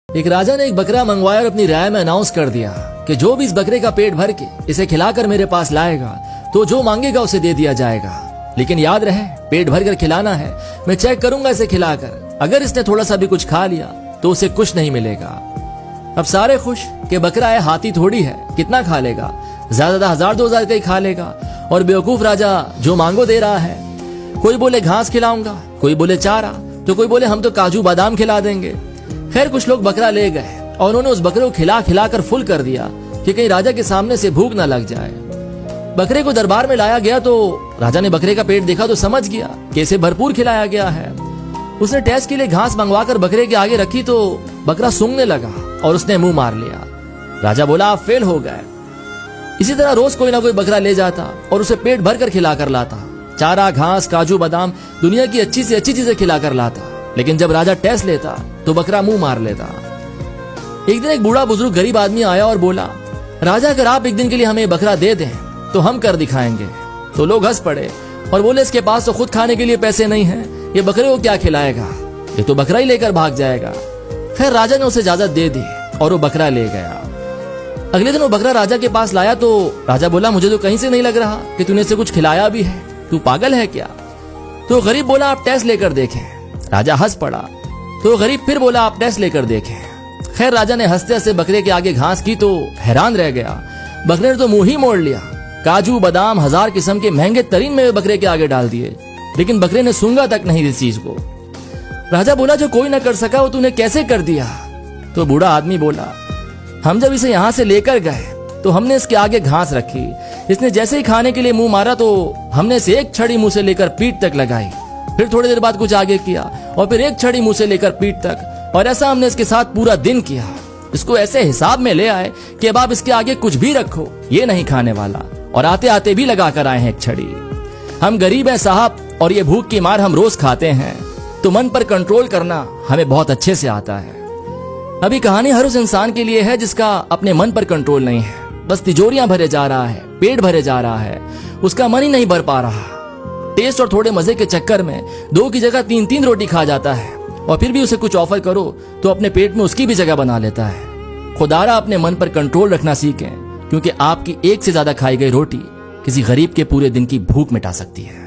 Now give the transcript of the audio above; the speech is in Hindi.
एक राजा ने एक बकरा मंगवाया और अपनी राय में अनाउंस कर दिया कि जो भी इस बकरे का पेट भर के इसे खिलाकर मेरे पास लाएगा तो जो मांगेगा उसे दे दिया जाएगा, लेकिन याद रहे पेट भर कर खिलाना है। मैं चेक करूंगा इसे खिलाकर, अगर इसने थोड़ा सा भी कुछ खा लिया तो उसे कुछ नहीं मिलेगा। अब सारे खुश कि बकरा है, हाथी थोड़ी है, कितना खा लेगा, ज्यादा 1000-2000 का ही खा लेगा। और बेवकूफ राजा जो मांगो दे रहा है। कोई बोले घास खिलाऊंगा, कोई बोले चारा, तो कोई बोले हम तो काजू बादाम खिला देंगे। खैर कुछ लोग बकरा ले गए और उन्होंने उस बकरे को खिला खिला कर फुल कर दिया कि कहीं राजा के सामने से भूख न लग जाए। बकरे को दरबार में लाया गया तो राजा ने बकरे का पेट देखा तो समझ गया कि इसे भरपूर खिलाया गया है। उसने टेस्ट के लिए घास मंगवाकर बकरे के आगे रखी तो बकरा सूंघने लगा और उसने मुंह मार लिया। राजा बोला आप फेल हो गए। इसी तरह रोज कोई ना कोई बकरा ले जाता और उसे पेट भर कर खिलाकर लाता, चारा, घास, काजू बादाम, दुनिया की अच्छी से अच्छी चीजें खिलाकर लाता। लेकिन जब राजा टेस्ट लेता तो बकरा मुंह मार लेता। एक दिन एक बूढ़ा बुजुर्ग गरीब आदमी आया और बोला, राजा अगर आप एक दिन के लिए हमें बकरा दे दें तो हम कर दिखाएंगे। तो लोग हंस पड़े और बोले इसके पास तो खुद खाने के लिए पैसे नहीं है, ये बकरे को क्या खिलाएगा, ये तो बकरा ही लेकर भाग जाएगा। खैर राजा ने उसे इजाजत दे दी और वो बकरा ले गया। अगले दिन वो बकरा राजा के पास लाया तो राजा बोला मुझे तो कहीं से नहीं लग रहा कि तूने इसे कुछ खिलाया भी है, तू पागल है क्या। तो गरीब बोला आप टेस्ट लेकर देखें। राजा हंस पड़ा। तो गरीब फिर बोला आप टेस्ट लेकर देखें। खैर राजा ने हंसते हंसते बकरे के आगे घास की तो हैरान रह गया। बकरे ने तो मुंह ही मोड़ लिया। काजू बादाम 1000 किस्म के महंगे तरीन में बकरे के आगे डाल दिए, लेकिन बकरे ने सूंघा तक नहीं इस चीज को। राजा बोला जो कोई ना कर सका वो तूने कैसे कर दिया। तो बूढ़ा आदमी बोला हम जब इसे यहाँ से लेकर गए तो हमने इसके आगे घास रखी, इसने जैसे ही खाने के लिए मुंह मारा तो हमने इसे एक छड़ी मुंह से लेकर पीठ तक लगाई, फिर थोड़ी देर बाद कुछ आगे किया और फिर एक छड़ी मुंह से लेकर पीठ तक, और ऐसा हमने इसके साथ पूरा दिन किया। इसको ऐसे हिसाब में ले आए कि अब आप इसके आगे कुछ भी रखो ये नहीं खाने वाला, और आते आते भी लगा कर आए हैं एक छड़ी। हम गरीब हैं साहब और ये भूख की मार हम रोज खाते हैं, तो मन पर कंट्रोल करना हमें बहुत अच्छे से आता है। अभी कहानी हर उस इंसान के लिए है जिसका अपने मन पर कंट्रोल नहीं है, बस तिजोरियां भरे जा रहा है, पेट भरे जा रहा है, उसका मन ही नहीं भर पा रहा। टेस्ट और थोड़े मजे के चक्कर में 2 की जगह 3-3 रोटी खा जाता है, और फिर भी उसे कुछ ऑफर करो तो अपने पेट में उसकी भी जगह बना लेता है। खुदारा अपने मन पर कंट्रोल रखना सीखें, क्योंकि आपकी एक से ज्यादा खाई गई रोटी किसी गरीब के पूरे दिन की भूख मिटा सकती है।